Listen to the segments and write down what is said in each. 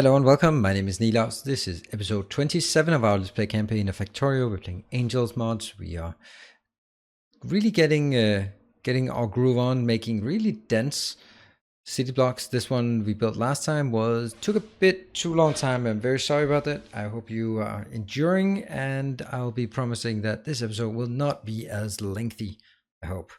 Hello and welcome, my name is Nilaus. This is episode 27 of our Let's Play campaign of Factorio. We're playing Angels mods. We are really getting our groove on, making really dense city blocks. This one we built last time took a bit too long time. I'm very sorry about that. I hope you are enduring, and I'll be promising that this episode will not be as lengthy, I hope.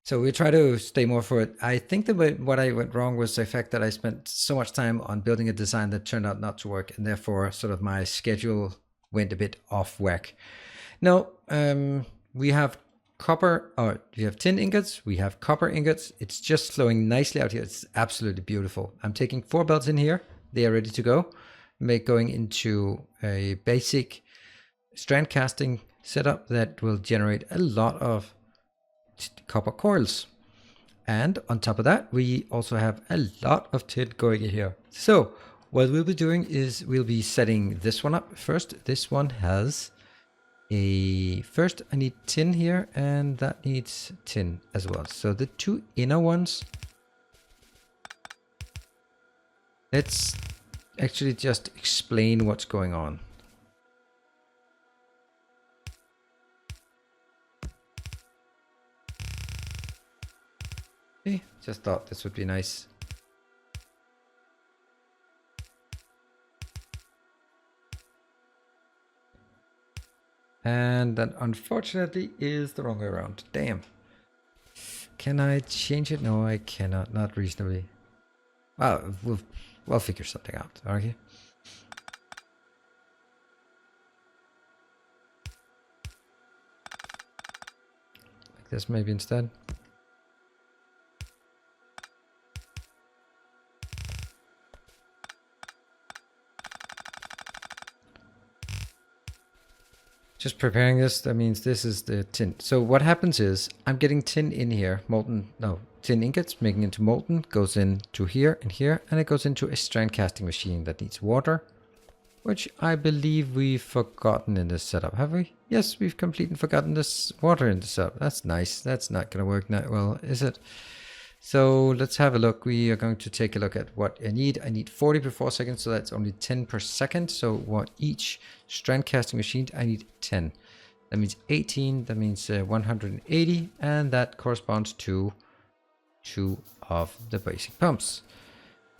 So we try to stay more for it. I think that what I went wrong was the fact that I spent so much time on building a design that turned out not to work, and therefore sort of my schedule went a bit off whack. No, we have we have tin ingots, we have copper ingots. It's just flowing nicely out here. It's absolutely beautiful. I'm taking 4 belts in here. They are ready to go. Going into a basic strand casting setup that will generate a lot of copper coils, and on top of that we also have a lot of tin going in here. So what we'll be doing is we'll be setting this one up first. This one has first I need tin here, and that needs tin as well. So the 2 inner ones, let's actually just explain what's going on. Just thought this would be nice. And that unfortunately is the wrong way around. Damn. Can I change it? No, I cannot. Not reasonably. Well, we'll figure something out, okay? Like this maybe instead. Just preparing this, that means this is the tin. So what happens is I'm getting tin in here, tin ingots, making into molten, goes into here and here, and it goes into a strand casting machine that needs water, which I believe we've forgotten in this setup. Have we? Yes, we've completely forgotten this water in the setup. That's nice. That's not going to work that well, is it? So let's have a look. We are going to take a look at what I need. I need 40 per 4 seconds, so that's only 10 per second. So what each strand casting machine, I need 10. That means 18, that means 180, and that corresponds to 2 of the basic pumps.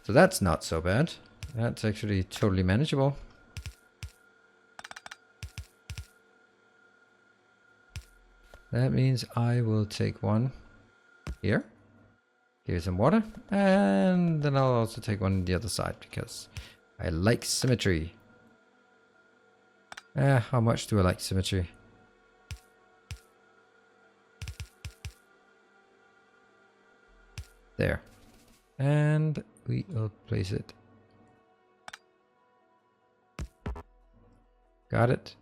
So that's not so bad. That's actually totally manageable. That means I will take one here. Give it some water, and then I'll also take one on the other side because I like symmetry. How much do I like symmetry? There. And we will place it. Got it.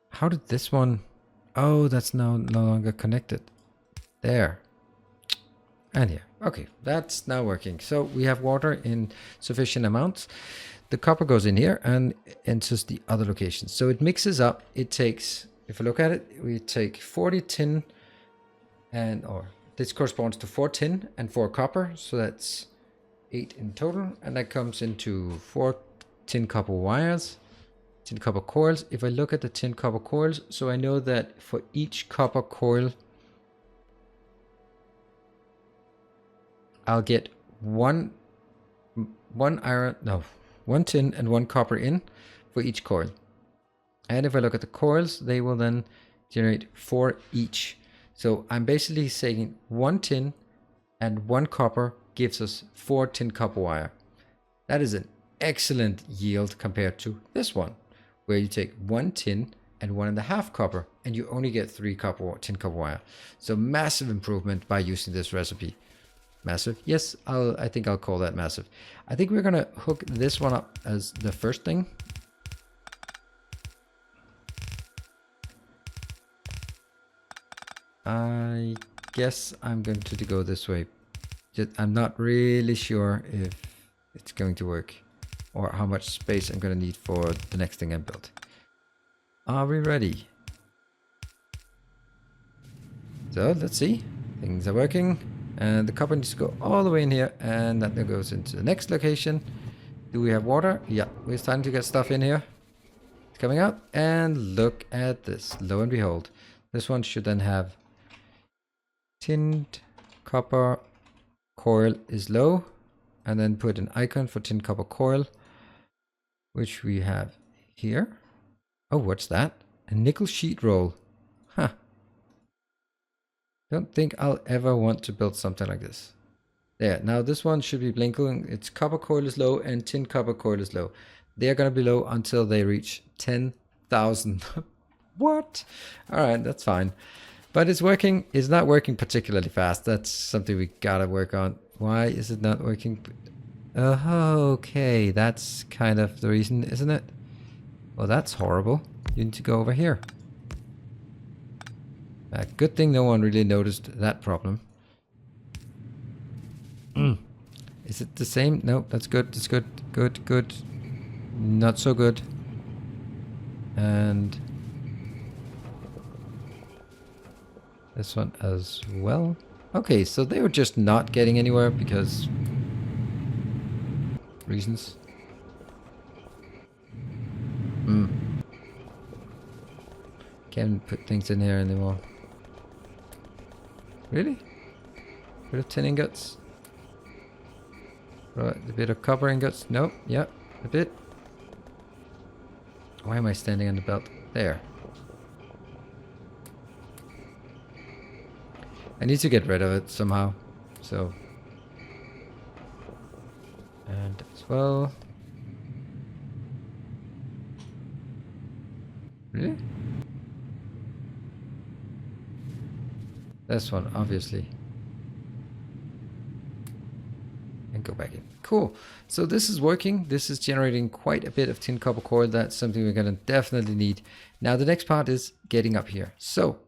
How did this one... Oh, that's now no longer connected. There. And here. Okay, that's now working. So we have water in sufficient amounts. The copper goes in here and enters the other locations. So it mixes up. It takes, if I look at it, we take 40 tin or this corresponds to 4 tin and 4 copper. So that's 8 in total. And that comes into 4 tin copper wires, tin copper coils. If I look at the tin copper coils, so I know that for each copper coil, I'll get one tin and 1 copper in for each coil. And if I look at the coils, they will then generate 4 each. So I'm basically saying 1 tin and 1 copper gives us 4 tin copper wire. That is an excellent yield compared to this one, where you take 1 tin and 1.5 copper, and you only get 3 tin copper wire. So massive improvement by using this recipe. Massive. Yes, I think I'll call that massive. I think we're going to hook this one up as the first thing. I guess I'm going to go this way. I'm not really sure if it's going to work or how much space I'm going to need for the next thing I build. Are we ready? So let's see. Things are working. And the copper needs to go all the way in here, and that goes into the next location. Do we have water? Yeah, we're starting to get stuff in here. It's coming out, and look at this. Lo and behold, this one should then have tinned copper coil is low, and then put an icon for tinned copper coil, which we have here. Oh, what's that? A nickel sheet roll. Huh. Don't think I'll ever want to build something like this. There, now this one should be blinking. Its copper coil is low and tin copper coil is low. They're going to be low until they reach 10,000. What? Alright, that's fine. But it's working. It's not working particularly fast. That's something we gotta work on. Why is it not working? Okay, that's kind of the reason, isn't it? Well, that's horrible. You need to go over here. Good thing no one really noticed that problem. Is it the same? No, that's good. That's good. Good, good. Not so good. And this one as well. Okay, so they were just not getting anywhere because reasons. Can't put things in here anymore. Really? Bit of tin ingots. Right, a bit of copper ingots. Nope. Yep. A bit. Why am I standing on the belt? There. I need to get rid of it somehow. So. And as well. Really? This one, obviously. And go back in. Cool. So this is working. This is generating quite a bit of tin copper coil. That's something we're going to definitely need. Now the next part is getting up here. So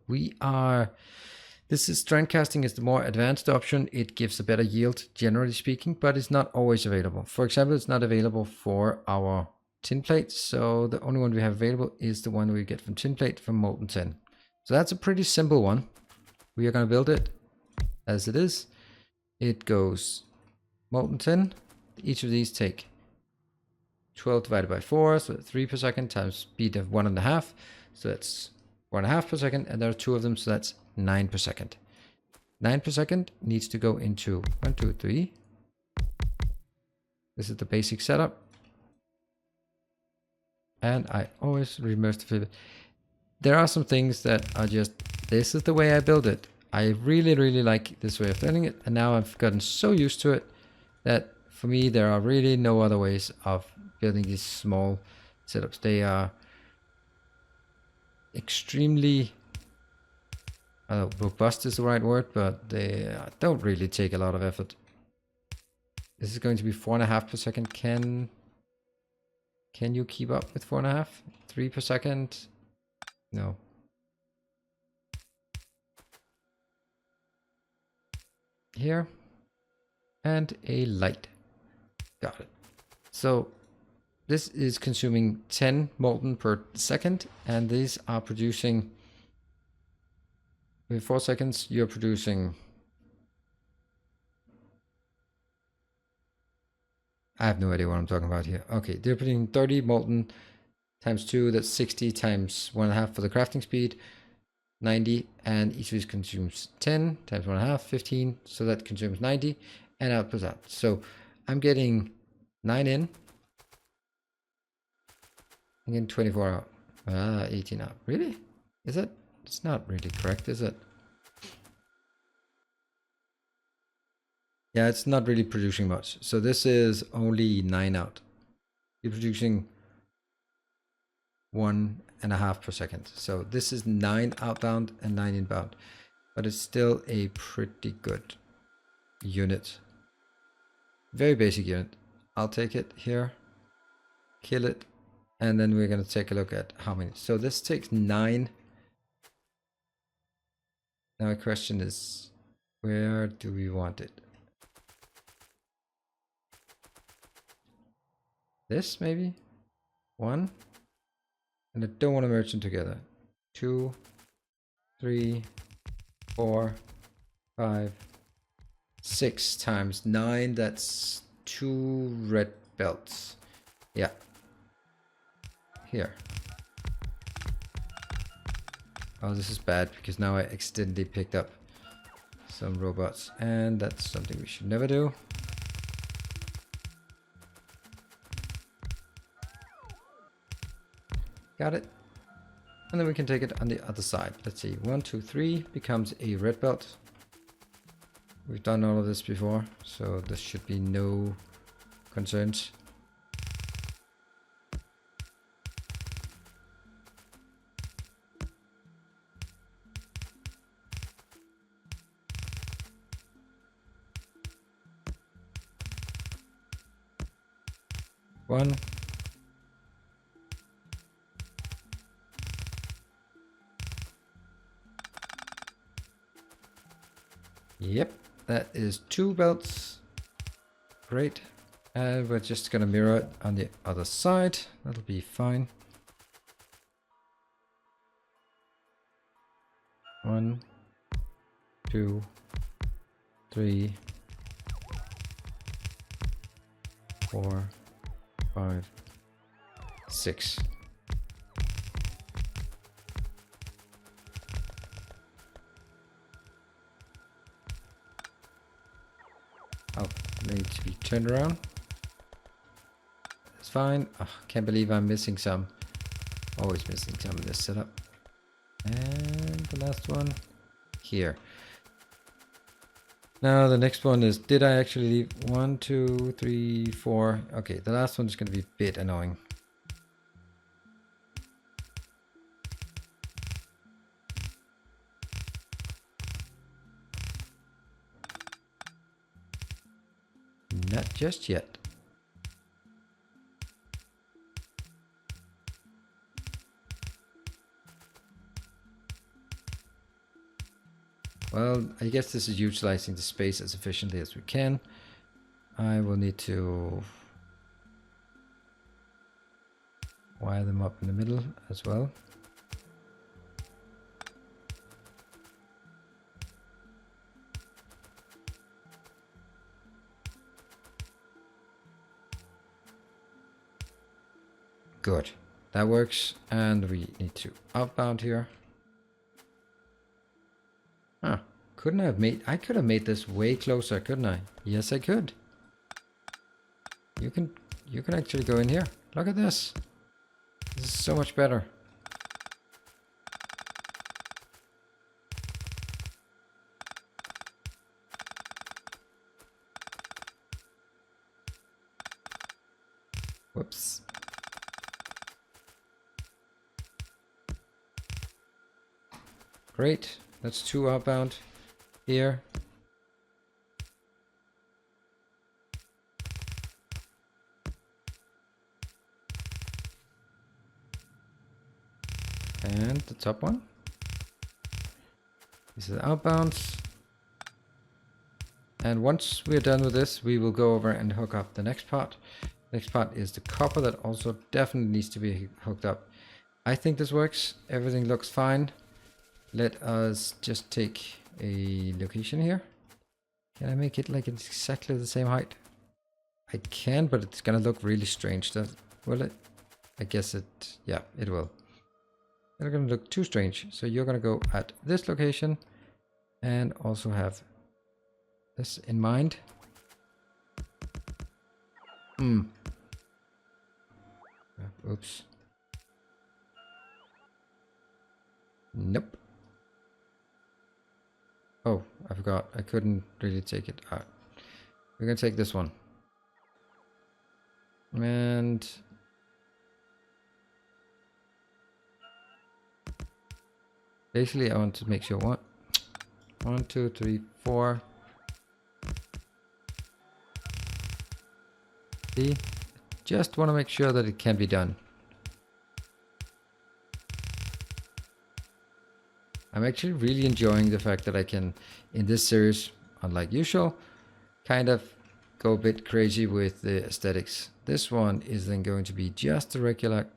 this is strand casting is the more advanced option. It gives a better yield, generally speaking, but it's not always available. For example, it's not available for our tin plate. So the only one we have available is the one we get from tin plate from molten tin. So that's a pretty simple one. We are going to build it as it is. It goes molten tin. Each of these take 12 divided by 4, so 3 per second times speed of 1.5. So that's 1.5 per second, and there are 2 of them, so that's 9 per second. 9 per second needs to go into 1, 2, 3. This is the basic setup. And I always remember to flip it. There are some things that are just, this is the way I build it. I really, really like this way of building it. And now I've gotten so used to it that for me, there are really no other ways of building these small setups. They are extremely, robust is the right word, but they don't really take a lot of effort. This is going to be 4.5 per second. Can you keep up with 4.5? 3 per second? No. Here. And a light. Got it. So this is consuming 10 molten per second, and these are producing, in 4 seconds, you're producing, I have no idea what I'm talking about here. Okay, they're putting 30 molten times 2, that's 60 times 1.5 for the crafting speed, 90, and each of these consumes 10 times 1.5, 15, so that consumes 90, and outputs out. So I'm getting 9 in, and getting 24 out, 18 out. Really? Is it? It's not really correct, is it? Yeah, it's not really producing much. So this is only 9 out. You're producing 1.5 per second. So this is 9 outbound and 9 inbound. But it's still a pretty good unit. Very basic unit. I'll take it here, kill it, and then we're going to take a look at how many. So this takes 9. Now my question is, where do we want it? This maybe? 1. And I don't want to merge them together. 2, 3, 4, 5, 6 times 9, that's 2 red belts. Yeah. Here. Oh, this is bad because now I accidentally picked up some robots, and that's something we should never do. Got it. And then we can take it on the other side. Let's see, 1, 2, 3 becomes a red belt. We've done all of this before, so there should be no concerns. One. Yep, that is 2 belts. Great. And we're just gonna mirror it on the other side. That'll be fine. 1, 2, 3, 4, 5, 6. Oh, need to be turned around. That's fine. Oh, can't believe I'm missing some. Always missing some in this setup. And the last one here. Now the next one is, did I actually leave 1, 2, 3, 4? Okay, the last one is going to be a bit annoying. Not just yet. Well, I guess this is utilizing the space as efficiently as we can. I will need to wire them up in the middle as well. Good, that works. And we need to outbound here. Huh, couldn't I have made, I could have made this way closer, couldn't I? Yes, I could. You can actually go in here. Look at this. This is so much better. Whoops. Great. That's 2 outbound here. And the top one. This is outbounds. And once we're done with this, we will go over and hook up the next part. Next part is the copper that also definitely needs to be hooked up. I think this works. Everything looks fine. Let us just take a location here. Can I make it like exactly the same height? I can, but it's gonna look really strange. Will it? I guess it, yeah, it will. It's gonna look too strange. So you're gonna go at this location and also have this in mind. Oops. Nope. Oh, I forgot. I couldn't really take it out. We're gonna take this one. And basically I want to make sure 1, 2, 3, 4. See? Just want to make sure that it can be done. I'm actually really enjoying the fact that I can, in this series, unlike usual, kind of go a bit crazy with the aesthetics. This one is then going to be just the regular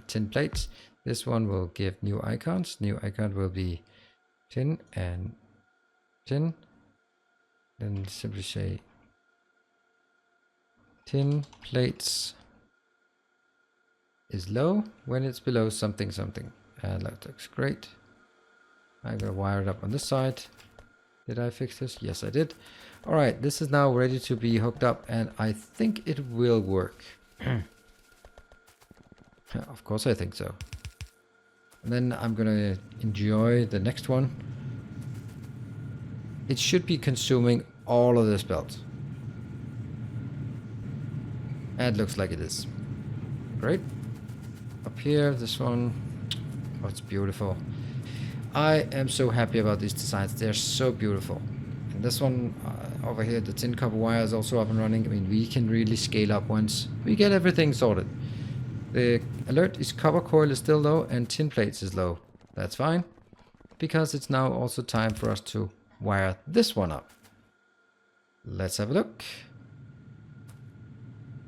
tin plates. This one will give new icons. New icon will be tin and tin. Then simply say tin plates is low when it's below something something. And that looks great. I'm gonna wire it up on this side. Did I fix this? Yes, I did. All right, this is now ready to be hooked up, and I think it will work. Of course I think so. And then I'm gonna enjoy the next one. It should be consuming all of this belt. And it looks like it is. Great. Up here, this one. Oh, it's beautiful. I am so happy about these designs. They're so beautiful. And this one over here, the tin copper wire is also up and running. I mean, we can really scale up once we get everything sorted. The alert is copper coil is still low and tin plates is low. That's fine, because it's now also time for us to wire this one up. Let's have a look.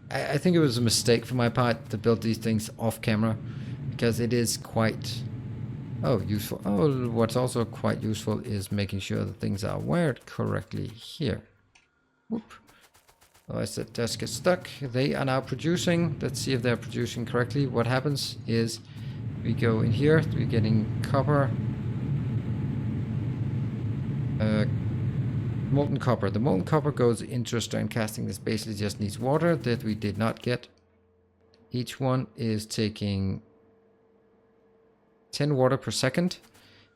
I think it was a mistake for my part to build these things off camera, because it is quite useful. Oh, what's also quite useful is making sure that things are wired correctly here. Whoop. Oh, I said just get stuck. They are now producing. Let's see if they're producing correctly. What happens is we go in here. We're getting copper. Molten copper. The molten copper goes into a strand casting. This basically just needs water that we did not get. Each one is taking 10 water per second.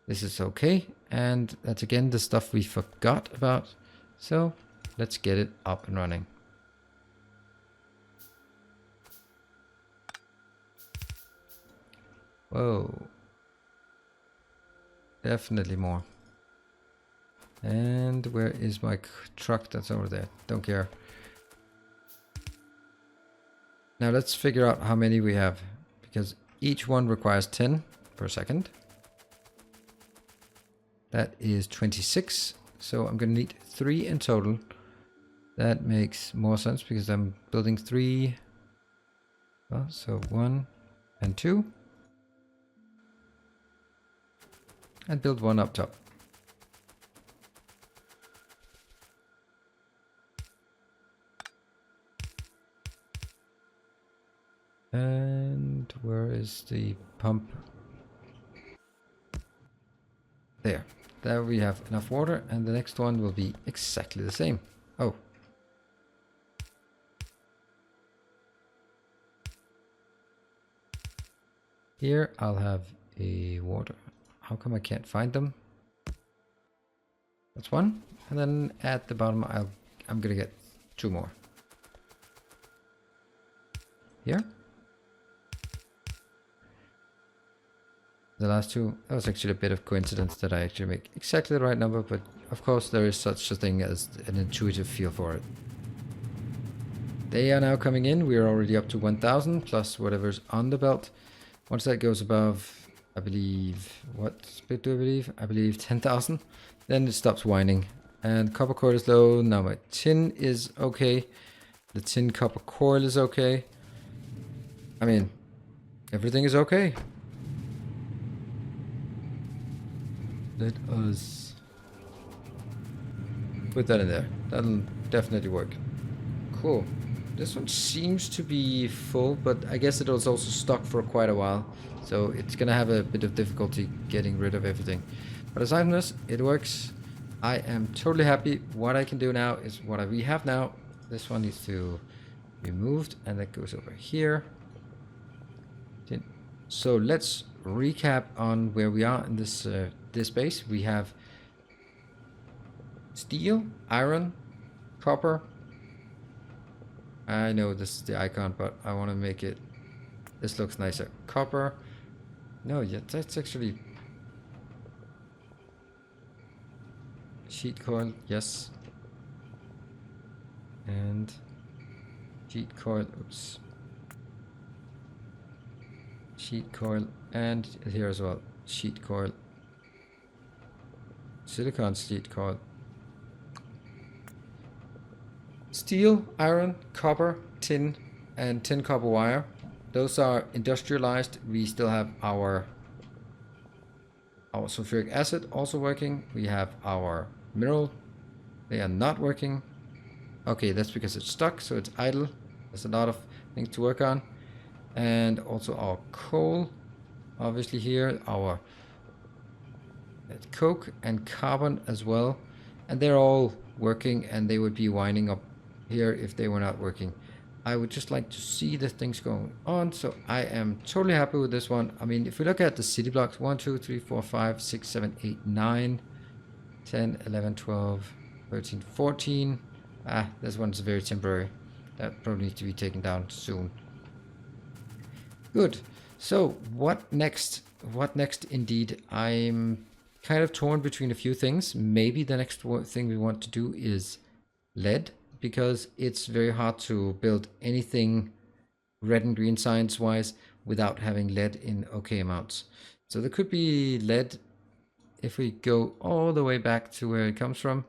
This is okay. And that's again the stuff we forgot about. So let's get it up and running. Whoa. Definitely more. And where is my truck that's over there? Don't care. Now let's figure out how many we have, because each one requires 10 per second. That is 26. So I'm going to need 3 in total. That makes more sense because I'm building 3. Well, so 1 and 2. And build 1 up top. And where is the pump? There. There we have enough water, and the next one will be exactly the same. Oh. Here I'll have a water. How come I can't find them? That's 1. And then at the bottom I'm gonna get 2 more. Here. The last 2, that was actually a bit of coincidence that I actually make exactly the right number, but of course there is such a thing as an intuitive feel for it. They are now coming in. We are already up to 1000 plus whatever's on the belt. Once that goes above, I believe, what split do I believe? I believe 10,000. Then it stops whining. And copper coil is low. Now my tin is okay. The tin copper coil is okay. I mean, everything is okay. Let us put that in there. That'll definitely work. Cool. This one seems to be full, but I guess it was also stuck for quite a while. So it's gonna have a bit of difficulty getting rid of everything. But aside from this, it works. I am totally happy. What I can do now is what we have now. This one needs to be moved, and that goes over here. So let's recap on where we are in this this base. We have steel, iron, copper. I know this is the icon, but I want to make it, this looks nicer. Copper. No, yeah, that's actually sheet coil, yes. And sheet coil, oops. Sheet coil, and here as well, sheet coil. Silicon sheet coil. Steel, iron, copper, tin, and tin copper wire. Those are industrialized. We still have our sulfuric acid also working. We have our mineral They are not working. Okay, that's because it's stuck, so it's idle. There's a lot of things to work on. And also our coal, obviously here, our coke and carbon as well. And they're all working, and they would be winding up here if they were not working. I would just like to see the things going on, so I am totally happy with this one. I mean, if we look at the city blocks, 1, 2, 3, 4, 5, 6, 7, 8, 9, 10, 11, 12, 13, 14. This one's very temporary. That probably needs to be taken down soon. Good. So what next? What next indeed? I'm kind of torn between a few things. Maybe the next thing we want to do is lead, because it's very hard to build anything red and green science wise without having lead in okay amounts. So there could be lead if we go all the way back to where it comes from.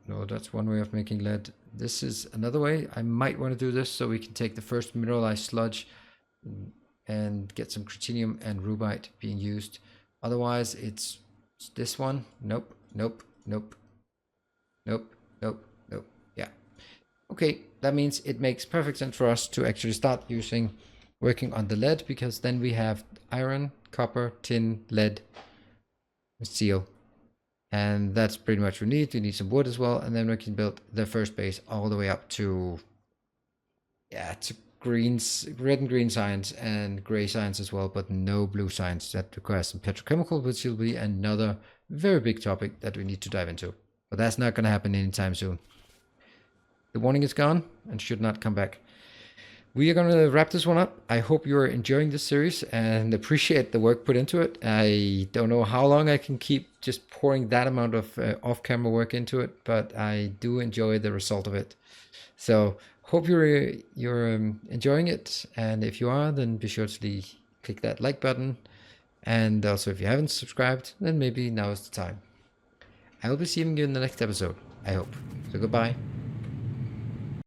No, that's one way of making lead. This is another way. I might want to do this so we can take the first mineralized sludge and get some cretinium and rubite being used. Otherwise, it's this one. Nope, nope, nope, nope, nope, nope. Yeah. Okay, that means it makes perfect sense for us to actually start working on the lead, because then we have iron, copper, tin, lead, steel. And that's pretty much what we need. We need some wood as well, and then we can build the first base all the way up to, yeah, to greens, red and green science and gray science as well, but no blue science. That requires some petrochemical, which will be another very big topic that we need to dive into. But that's not going to happen anytime soon. The warning is gone and should not come back. We are going to wrap this one up. I hope you're enjoying this series and appreciate the work put into it. I don't know how long I can keep just pouring that amount of off-camera work into it, but I do enjoy the result of it. So hope you're enjoying it. And if you are, then be sure to click that like button. And also, if you haven't subscribed, then maybe now is the time. I will be seeing you in the next episode, I hope. So goodbye.